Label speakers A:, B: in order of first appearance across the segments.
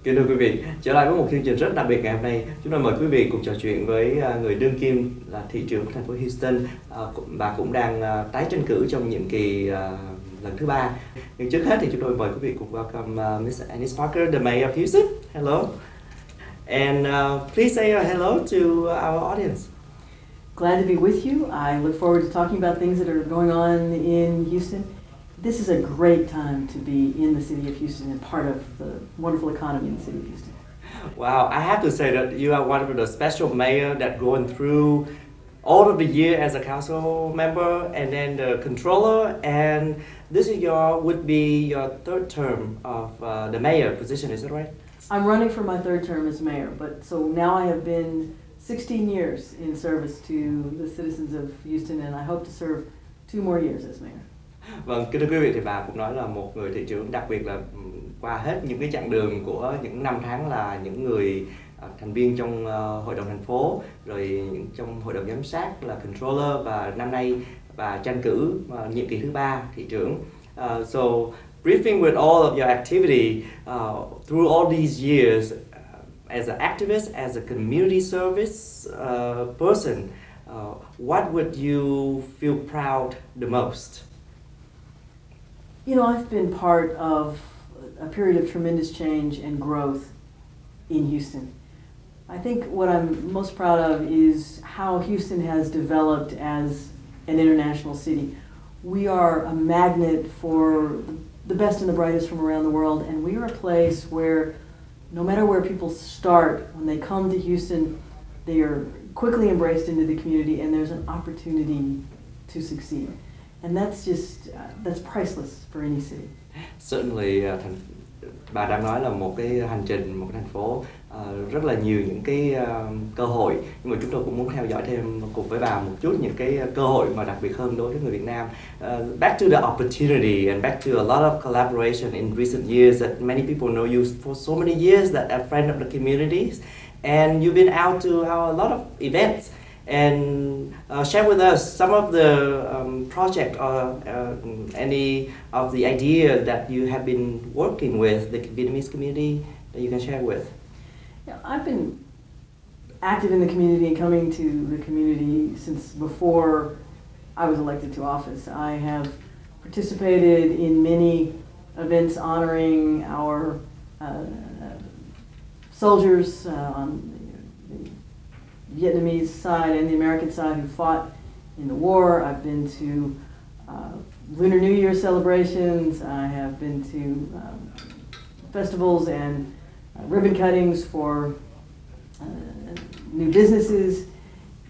A: Kính thưa quý vị, trở lại với một chương trình rất đặc biệt ngày hôm nay, chúng tôi mời quý vị cùng trò chuyện với người đương kim là thị trưởng của thành phố Houston. Bà cũng đang tái tranh cử trong nhiệm kỳ lần thứ 3. Nhưng trước hết thì chúng tôi mời quý vị cùng welcome Miss Annise Parker, the Mayor of Houston. Hello. And please say hello to our audience.
B: Glad to be with you. I look forward to talking about things that are going on in Houston. This is a great time to be in the city of Houston and part of the wonderful economy in the city of Houston.
A: Wow, I have to say that you are one of the special mayor that going through all of the year as a council member and then the controller, and this is would be your third term of the mayor position, is that right?
B: I'm running for my third term as mayor, but so now I have been 16 years in service to the citizens of Houston, and I hope to serve 2 more years as mayor.
A: Vâng, kính thưa quý vị, thì bà cũng nói là một người thị trưởng đặc biệt là qua hết những cái chặng đường của những năm tháng là những người thành viên trong hội đồng thành phố, rồi trong hội đồng giám sát là controller, và năm nay bà tranh cử nhiệm kỳ thứ 3 thị trưởng. So briefing with all of your activity through all these years as an activist, as a community service person, what would you feel proud the most?
B: You know, I've been part of a period of tremendous change and growth in Houston. I think what I'm most proud of is how Houston has developed as an international city. We are a magnet for the best and the brightest from around the world, and we are a place where no matter where people start, when they come to Houston, they are quickly embraced into the community and there's an opportunity to succeed. And that's just, that's priceless for any city.
A: Certainly, bà đang nói là một cái hành trình, một cái thành phố rất là nhiều những cái cơ hội, nhưng mà chúng tôi cũng muốn theo dõi thêm cùng với bà một chút những cái cơ hội mà đặc biệt hơn đối với người Việt Nam. Back to the opportunity and back to a lot of collaboration in recent years that many people know you for so many years, that a friend of the communities, and you've been out to a lot of events. And share with us some of the project or any of the idea that you have been working with the Vietnamese community that you can share with.
B: Yeah, I've been active in the community and coming to the community since before I was elected to office. I have participated in many events honoring our soldiers on the Vietnamese side and the American side who fought in the war. I've been to Lunar New Year celebrations. I have been to festivals and ribbon cuttings for new businesses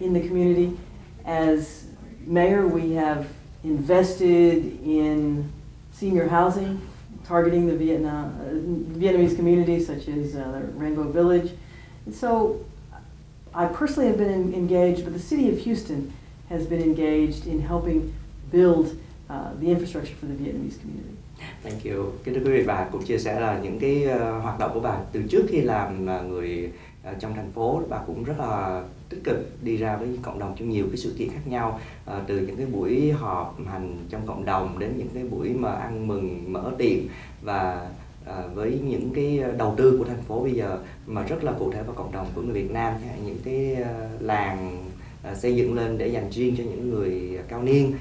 B: in the community. As mayor, we have invested in senior housing, targeting the Vietnamese communities, such as the Rainbow Village. And so I personally have been engaged, but the city of Houston has been engaged in helping build the infrastructure for the Vietnamese community.
A: Thank you. Kính thưa quý vị, bà cũng chia sẻ là những cái hoạt động của bà từ trước khi làm người trong thành phố, bà cũng rất là tích cực đi ra với cộng đồng trong nhiều cái sự kiện khác nhau, từ những cái buổi họp hành trong cộng đồng đến những cái buổi mà ăn mừng mở tiệm, và với những cái đầu tư của thành phố bây giờ mà rất là cụ thể vào cộng đồng của người Việt Nam, những cái làng xây dựng lên để dành riêng cho những người cao niên,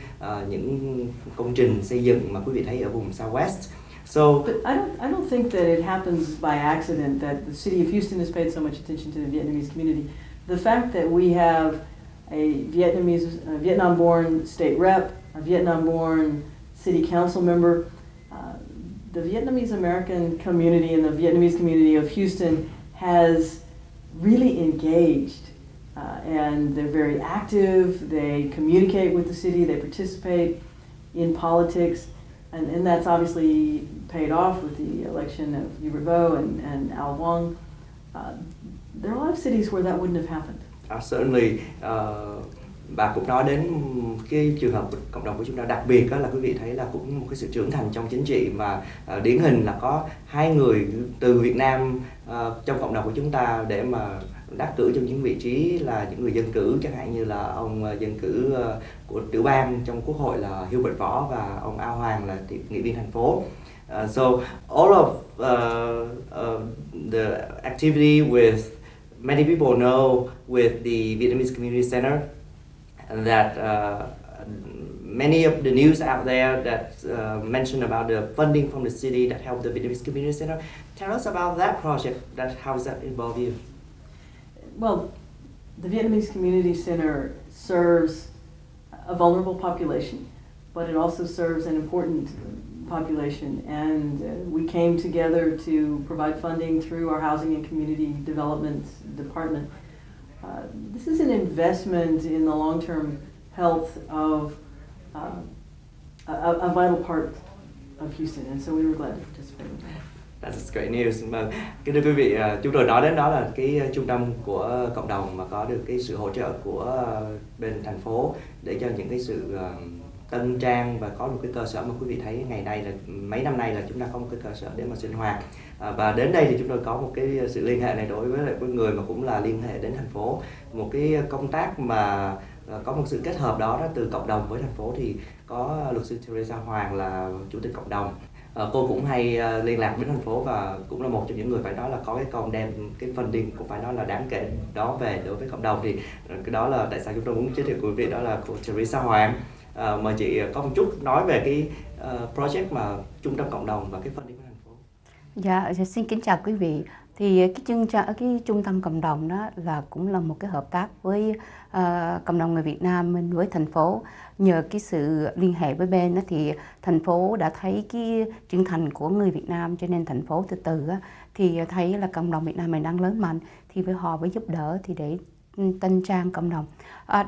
A: những công trình xây dựng mà quý vị thấy ở vùng Southwest. So,
B: but I don't think that it happens by accident that the city of Houston has paid so much attention to the Vietnamese community. The fact that we have a Vietnam-born state rep, a Vietnam-born city council member, the Vietnamese American community and the Vietnamese community of Houston has really engaged, and they're very active. They communicate with the city, they participate in politics, and that's obviously paid off with the election of Hubert Vo and Al Wong. There are a lot of cities where that wouldn't have happened.
A: Certainly, bà cũng nói đến cái trường hợp cộng đồng của chúng ta, đặc biệt đó là quý vị thấy là cũng một cái sự trưởng thành trong chính trị mà điển hình là có 2 người từ Việt Nam trong cộng đồng của chúng ta để mà đắc cử trong những vị trí là những người dân cử, chẳng hạn như là ông dân cử của tiểu bang trong quốc hội là Hubert Vo và ông Ao Hoàng là nghị viên thành phố. So all of the activity with many people know with the Vietnamese Community Center that many of the news out there that mention about the funding from the city that helped the Vietnamese Community Center. Tell us about that project. How does that involve you?
B: Well, the Vietnamese Community Center serves a vulnerable population, but it also serves an important population, and we came together to provide funding through our Housing and Community Development Department. This is an investment in the long-term health of a vital part of Houston, and so we were glad to participate in that.
A: That's great news. Kính thưa quý vị, chúng tôi nói đến đó là cái trung tâm của cộng đồng mà có được cái sự hỗ trợ của bên thành phố để cho những cái sự tân trang và có một cái cơ sở mà quý vị thấy ngày nay là mấy năm nay là chúng ta có một cái cơ sở để mà sinh hoạt. Và đến đây thì chúng tôi có một cái sự liên hệ này đối với lại cái người mà cũng là liên hệ đến thành phố, một cái công tác mà có một sự kết hợp đó từ cộng đồng với thành phố, thì có luật sư Teresa Hoang là chủ tịch cộng đồng. Cô cũng hay liên lạc với thành phố và cũng là một trong những người phải nói là có cái công đem cái funding cũng phải nói là đáng kể đó về đối với cộng đồng. Thì cái đó là tại sao chúng tôi muốn giới thiệu quý vị, đó là cô Teresa Hoang. Mời chị có một chút nói về cái project mà trung tâm cộng đồng và cái funding của thành phố.
C: Dạ, xin kính chào quý vị. Thì cái trung tâm cộng đồng đó là cũng là một cái hợp tác với cộng đồng người Việt Nam với thành phố. Nhờ cái sự liên hệ với bên đó thì thành phố đã thấy cái trưởng thành của người Việt Nam, cho nên thành phố từ từ thì thấy là cộng đồng Việt Nam mình đang lớn mạnh, thì với họ với giúp đỡ thì để tân trang cộng đồng.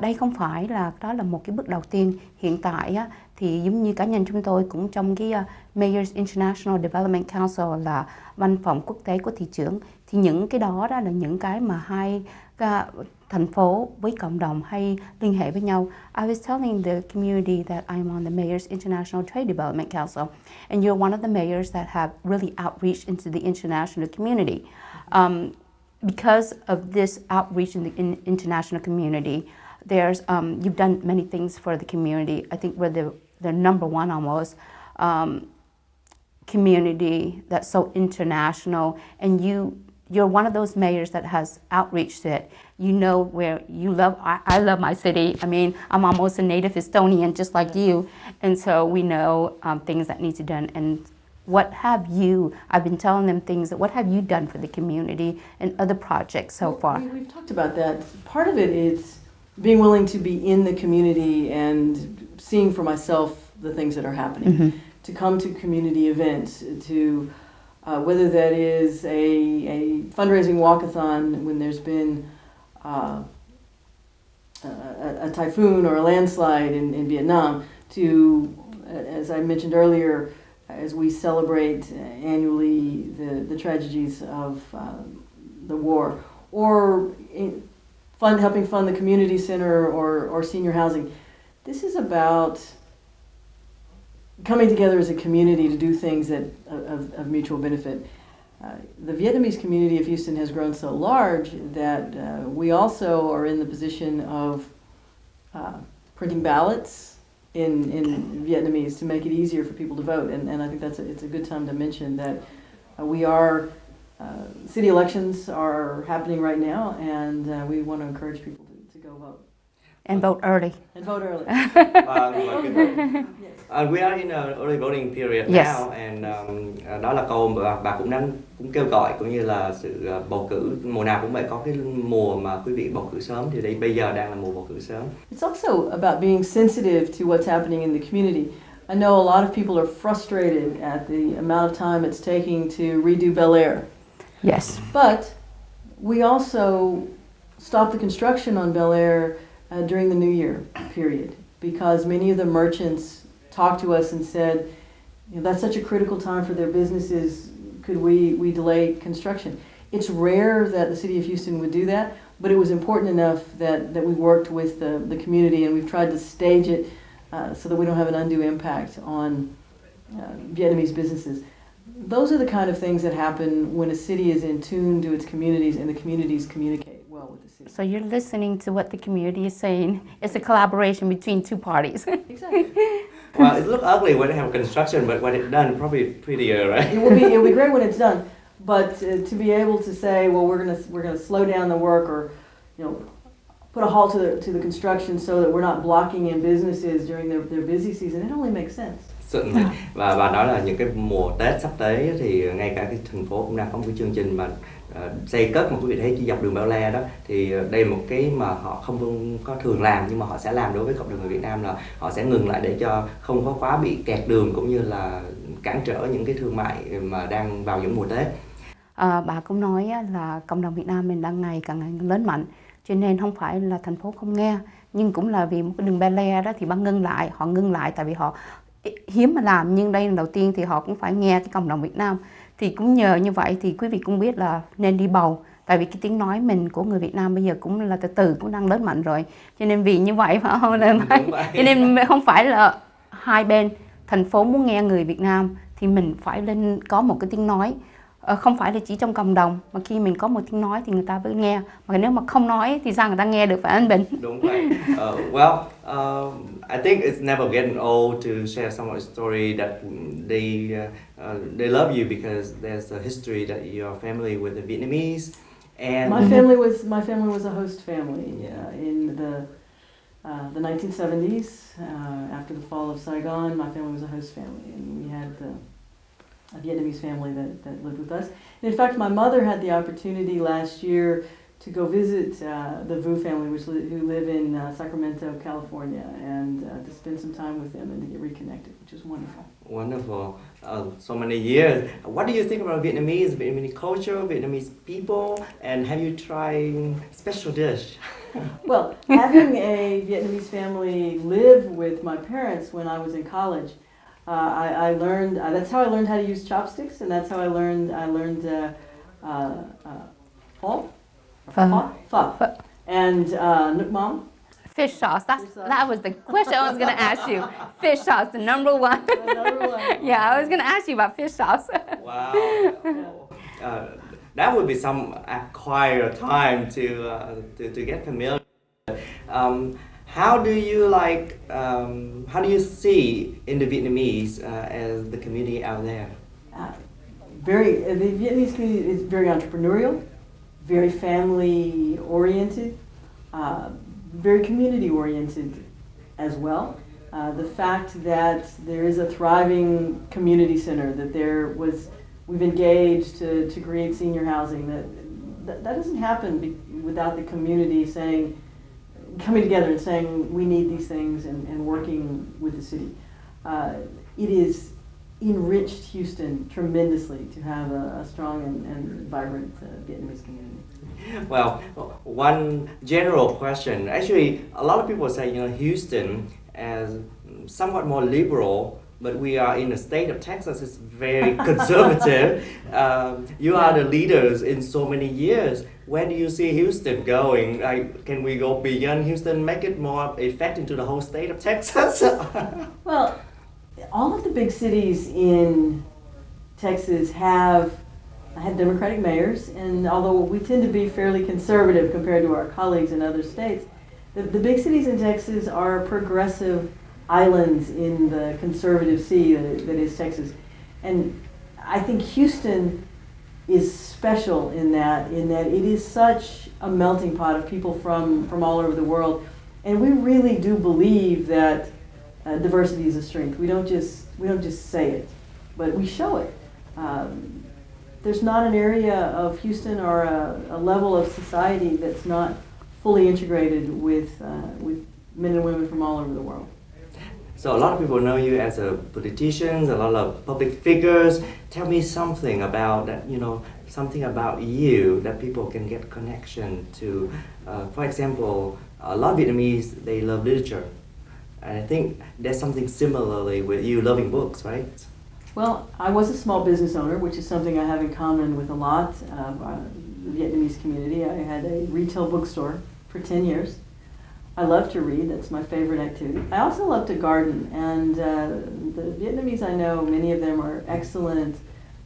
C: Đây không phải là đó là một cái bước đầu tiên. Hiện tại thì giống như cá nhân chúng tôi cũng trong cái Mayor's International Development Council là văn phòng quốc tế của thị trưởng, thì những cái đó là những cái mà hai thành phố với cộng đồng hay liên hệ với nhau. I was telling the community that I'm on the Mayor's International Trade Development Council, and you're one of the mayors that have really outreached into the international community. Because of this outreach in the international community, there's you've done many things for the community. I think we're the number one almost community that's so international, and you're one of those mayors that has outreached it. You know where you love. I love my city. I mean, I'm almost a native Estonian, just like you, and so we know things that need to be done. And what have you? I've been telling them things. What have you done for the community and other projects so far?
B: We've talked about that. Part of it is being willing to be in the community and seeing for myself the things that are happening. Mm-hmm. To come to community events, to whether that is a fundraising walkathon when there's been a typhoon or a landslide in Vietnam, to, as I mentioned earlier, as we celebrate annually the tragedies of the war, or helping fund the community center or senior housing. This is about coming together as a community to do things that of mutual benefit. The Vietnamese community of Houston has grown so large that we also are in the position of printing ballots in Vietnamese to make it easier for people to vote, and I think it's a good time to mention that city elections are happening right now, and we want to encourage people to go vote.
C: And vote early.
B: And vote early.
A: We are in an early voting period
C: yes.
A: now, and đó là câu mà bà cũng kêu gọi, cũng như là sự bầu cử mùa nào cũng vậy, có cái mùa mà quý vị bầu cử sớm, thì đây bây giờ đang là mùa bầu cử sớm.
B: It's also about being sensitive to what's happening in the community. I know a lot of people are frustrated at the amount of time it's taking to redo Bel Air.
C: Yes.
B: But we also stopped the construction on Bel Air during the New Year period, because many of the merchants talked to us and said, that's such a critical time for their businesses, could we delay construction? It's rare that the city of Houston would do that, but it was important enough that we worked with the community, and we've tried to stage it so that we don't have an undue impact on Vietnamese businesses. Those are the kind of things that happen when a city is in tune to its communities and the communities communicate well with the city.
C: So you're listening to what the community is saying. It's a collaboration between two parties.
B: Exactly.
A: Well, it looks ugly when they have construction, but when it's done, probably prettier, right?
B: It'll be great when it's done, but to be able to say, well, we're gonna slow down the work, or put a halt to the construction so that we're not blocking in businesses during their busy season, it only makes sense.
A: Certainly. Và bà nói là những cái mùa Tết sắp tới thì ngay cả cái thành phố cũng đang có một cái chương trình mà xây cất mà quý vị thấy chỉ dọc đường Bao Le đó, thì đây là một cái mà họ không có thường làm, nhưng mà họ sẽ làm đối với cộng đồng người Việt Nam, là họ sẽ ngừng lại để cho không có quá bị kẹt đường cũng như là cản trở những cái thương mại mà đang vào những mùa Tết.
C: Bà cũng nói là cộng đồng Việt Nam mình đang ngày càng lớn mạnh, cho nên không phải là thành phố không nghe, nhưng cũng là vì một cái đường Bao Le đó thì họ ngưng lại tại vì họ hiếm mà làm, nhưng đây lần đầu tiên thì họ cũng phải nghe cái cộng đồng Việt Nam. Thì cũng nhờ như vậy thì quý vị cũng biết là nên đi bầu, tại vì cái tiếng nói mình của người Việt Nam bây giờ cũng là từ từ cũng đang lớn mạnh rồi, cho nên vì như vậy phải không, cho nên không phải là hai bên thành phố muốn nghe người Việt Nam thì mình phải lên có một cái tiếng nói, không phải là chỉ trong cộng đồng, mà khi mình có một tiếng nói thì người ta mới nghe, mà nếu mà không nói thì sao người ta nghe được, phải anh Bình?
A: Đúng vậy. I think it's never getting old to share some of the story that they love you because there's a history that you're family with the Vietnamese, and
B: My family was a host family in the 1970s. After the fall of Saigon, my family was a host family, and we had a Vietnamese family that lived with us. And in fact, my mother had the opportunity last year to go visit the Vu family, who live in Sacramento, California, and to spend some time with them and to get reconnected, which was wonderful.
A: Wonderful. So many years. What do you think about Vietnamese culture, Vietnamese people, and have you tried special dish?
B: Well, having a Vietnamese family live with my parents when I was in college, I learned. That's how I learned how to use chopsticks, and that's how I learned pho, and nước mắm.
C: Fish sauce. That was the question I was going to ask you. Fish sauce, the number one. Yeah, I was going to ask you about fish sauce.
A: Wow. That would be some acquire time to get familiar. How do you see in the Vietnamese as the community out there?
B: The Vietnamese community is very entrepreneurial, very family oriented, very community oriented as well. The fact that there is a thriving community center, that we've engaged to create senior housing, that doesn't happen without the community coming together and saying we need these things and working with the city. It is enriched Houston tremendously to have a strong and vibrant Vietnamese community.
A: Well, one general question. Actually, a lot of people say, Houston as somewhat more liberal, but we are in the state of Texas. It's very conservative. You are the leaders in so many years. Where do you see Houston going? Can we go beyond Houston, make it more effective to the whole state of Texas?
B: Well, all of the big cities in Texas have Democratic mayors, and although we tend to be fairly conservative compared to our colleagues in other states, the big cities in Texas are progressive islands in the conservative sea that is Texas. And I think Houston is special in that it is such a melting pot of people from all over the world. And we really do believe that diversity is a strength. We don't just say it, but we show it. There's not an area of Houston or a level of society that's not fully integrated with men and women from all over the world.
A: So a lot of people know you as a politician, a lot of public figures. Tell me something about that, something about you that people can get connection to. For example, a lot of Vietnamese, they love literature. And I think there's something similarly with you loving books, right?
B: Well, I was a small business owner, which is something I have in common with a lot of the Vietnamese community. I had a retail bookstore for 10 years. I love to read. That's my favorite activity. I also love to garden, and the Vietnamese I know, many of them are excellent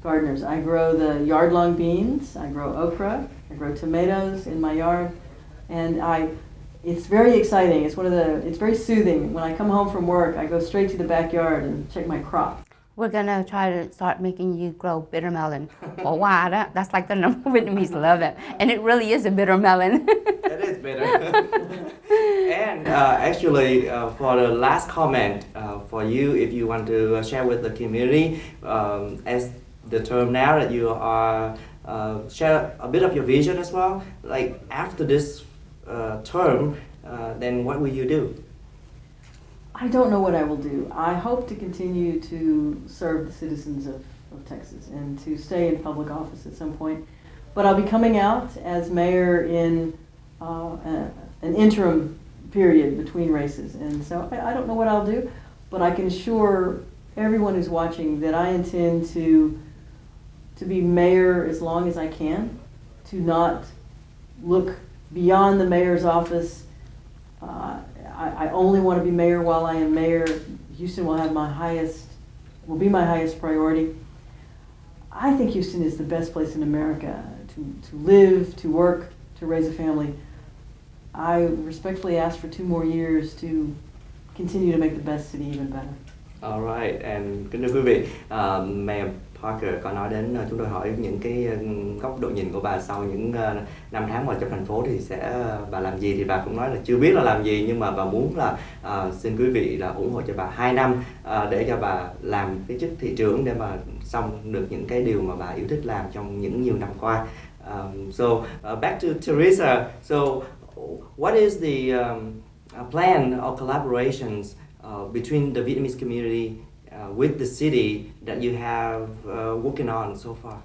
B: gardeners. I grow the yard-long beans, I grow okra, I grow tomatoes in my yard, and It's very exciting. It's very soothing. When I come home from work, I go straight to the backyard and check my crop.
C: We're gonna try to start making you grow bitter melon. Bỏ qua đó. That's like the number Vietnamese love it. And it really is a bitter melon.
A: It is bitter. And actually, for the last comment, for you, if you want to share with the community, as the term now that you are share a bit of your vision as well, like after this term, then what will you do?
B: I don't know what I will do. I hope to continue to serve the citizens of Texas and to stay in public office at some point. But I'll be coming out as mayor in an interim period between races. And so I don't know what I'll do, but I can assure everyone who's watching that I intend to be mayor as long as I can, to not look beyond the mayor's office. I only want to be mayor while I am mayor. Houston will be my highest priority. I think Houston is the best place in America to live, to work, to raise a family. I respectfully ask for 2 more years to continue to make the best city even better.
A: All right, and kính thưa quý vị, Mayor Parker có nói đến chúng tôi hỏi những cái góc độ nhìn của bà sau những năm tháng mà trong thành phố thì bà làm gì, thì bà cũng nói là chưa biết là làm gì, nhưng mà bà muốn là xin quý vị là ủng hộ cho bà 2 năm để cho bà làm cái chức thị trưởng để mà xong được những cái điều mà bà yêu thích làm trong những nhiều năm qua. So back to Teresa. So what is the plan or collaborations between the Vietnamese community with the city that you have working on so far?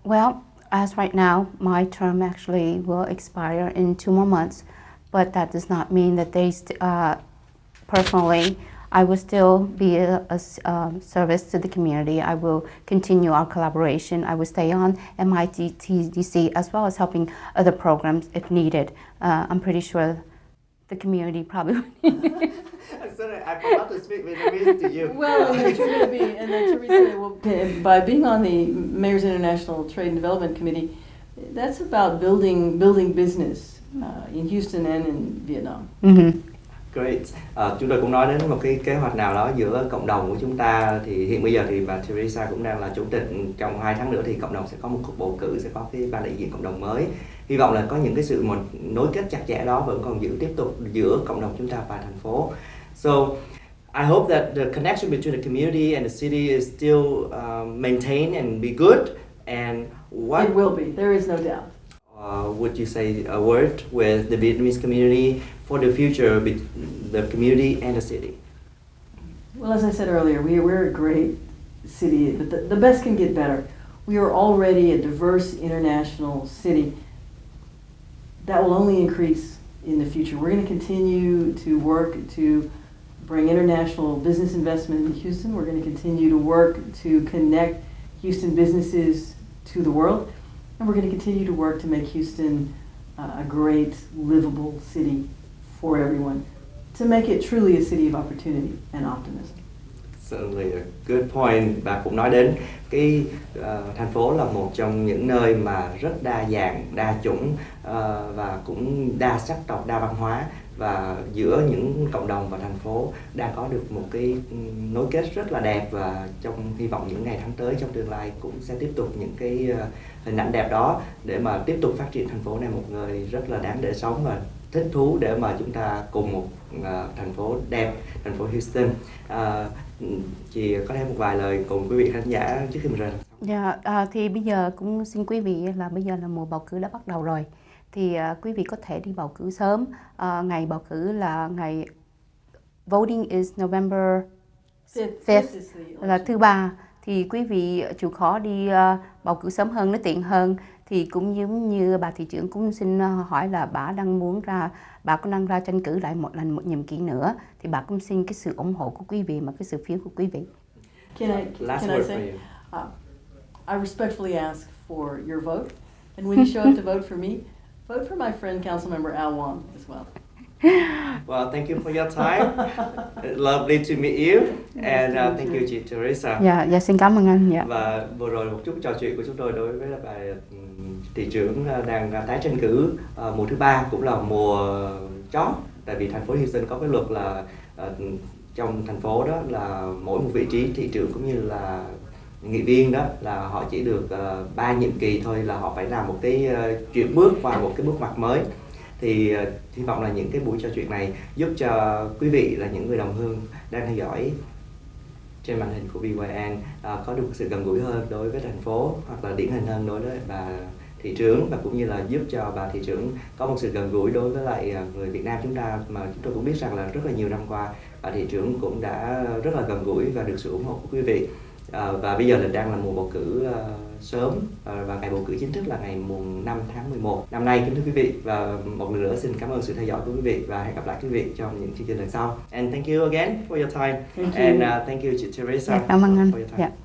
C: Well, as right now, my term actually will expire in 2 more months, but that does not mean that personally, I will still be a service to the community. I will continue our collaboration. I will stay on MITTDC as well as helping other programs if needed. I'm pretty sure the community probably would.
A: Sorry, I forgot to speak Vietnamese to you.
B: Well, and you're going to be, and then Teresa will, by being on the Mayor's International Trade and Development Committee, that's about building business in Houston and in Vietnam.
C: Mm-hmm.
A: Great. Chúng tôi cũng nói đến một cái kế hoạch nào đó giữa cộng đồng của chúng ta, thì hiện bây giờ thì bà Teresa cũng đang là chủ tịch. Trong 2 tháng nữa thì cộng đồng sẽ có một cuộc bầu cử, sẽ có cái ban đại diện cộng đồng mới. Hy vọng là có những cái sự nối kết chặt chẽ đó vẫn còn tiếp tục giữa cộng đồng chúng ta và thành phố. So I hope that the connection between the community and the city is still maintained and be good. And what
B: it will be. There is no doubt.
A: Would you say a word with the Vietnamese community for the future, the community and the city?
B: Well, as I said earlier, we're a great city, but the best can get better. We are already a diverse international city. That will only increase in the future. We're going to continue to work to bring international business investment in Houston. We're going to continue to work to connect Houston businesses to the world. And we're going to continue to work to make Houston a great, livable city for everyone, to make it truly a city of opportunity and optimism.
A: Certainly a good point. Bà cũng nói đến cái thành phố là một trong những nơi mà rất đa dạng, đa chủng và cũng đa sắc tộc, đa văn hóa, và giữa những cộng đồng và thành phố đang có được một cái nối kết rất là đẹp, và trong hy vọng những ngày tháng tới trong tương lai cũng sẽ tiếp tục những cái hình ảnh đẹp đó để mà tiếp tục phát triển thành phố này một người rất là đáng để sống và thích thú để mà chúng ta cùng một thành phố đẹp, thành phố Houston. Chị có thêm một vài lời cùng quý vị khán giả trước khi mình rời.
C: Dạ, thì bây giờ cũng xin quý vị là bây giờ là mùa bầu cử đã bắt đầu rồi, thì quý vị có thể đi bầu cử sớm. Ngày bầu cử là ngày voting is November 5th là thứ Ba, thì quý vị chịu khó đi bầu cử sớm hơn, nó tiện hơn. Thì cũng giống như bà thị trưởng cũng xin hỏi là bà có đang ra tranh cử lại một nhiệm kỳ nữa, thì bà cũng xin cái sự ủng hộ của quý vị, mà cái sự phiếu của quý vị.
B: Can I say, I respectfully ask for your vote, and when you show up to vote for me, vote for my friend Councilmember Al Wong as well.
A: Well, thank you for your time. Lovely to meet you, and thank you chị Teresa.
C: Dạ, xin cảm ơn anh. Dạ.
A: Và vừa rồi một chút trò chuyện của chúng tôi đối với bà thị trưởng đang tái tranh cử mùa thứ 3, cũng là mùa chót, tại vì thành phố Houston có cái luật là trong thành phố đó là mỗi một vị trí thị trưởng cũng như là nghị viên đó là họ chỉ được 3 nhiệm kỳ thôi, là họ phải làm một cái chuyển bước qua một cái bước ngoặt mới. Thì hy vọng là những cái buổi trò chuyện này giúp cho quý vị là những người đồng hương đang theo dõi trên màn hình của BYN có được sự gần gũi hơn đối với thành phố, hoặc là điển hình hơn đối với bà thị trưởng, và cũng như là giúp cho bà thị trưởng có một sự gần gũi đối với lại người Việt Nam chúng ta, mà chúng tôi cũng biết rằng là rất là nhiều năm qua bà thị trưởng cũng đã rất là gần gũi và được sự ủng hộ của quý vị. Và bây giờ là đang là mùa bầu cử sớm, và ngày bầu cử chính thức là ngày mùng 5 tháng 11 năm nay, kính thưa quý vị. Và một lần nữa xin cảm ơn sự theo dõi của quý vị và hẹn gặp lại quý vị trong những chương trình lần sau. And thank you again for your time.
B: Thank you.
A: And thank you Teresa
C: Cảm ơn anh.
A: for your time.
C: Dạ.